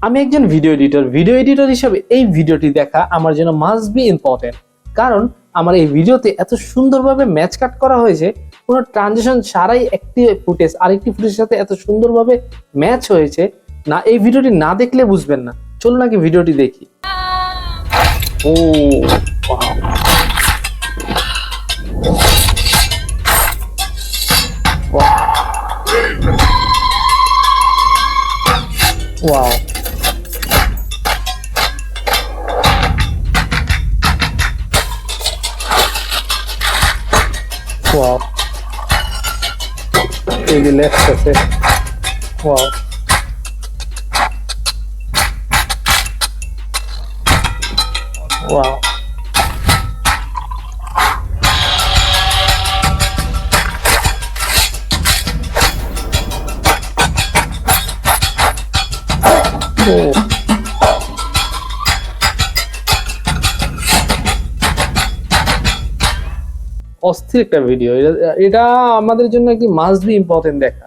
আমি একজন video editor হিসেবে এই ভিডিওটি দেখা আমার জন্য মাস্ট বি ইম্পর্টেন্ট, কারণ আমার এই ভিডিওতে এত সুন্দরভাবে ম্যাচ কাট করা হয়েছে, কোনো ট্রানজিশন ছাড়াই একটি ফুটেজ আরেকটি ফুটেজের সাথে এত সুন্দরভাবে ম্যাচ হয়েছে না। এই ভিডিওটি না দেখলে বুঝবেন না। চলুন আগে ভিডিওটি দেখি। ও ওয়াও, ওয়াও, এই যে লেফট আছে, ওয়াও, ওয়াও, অস্থির একটা ভিডিও। এটা আমাদের জন্য কি মাস্ট বি ইম্পর্টেন্ট দেখা।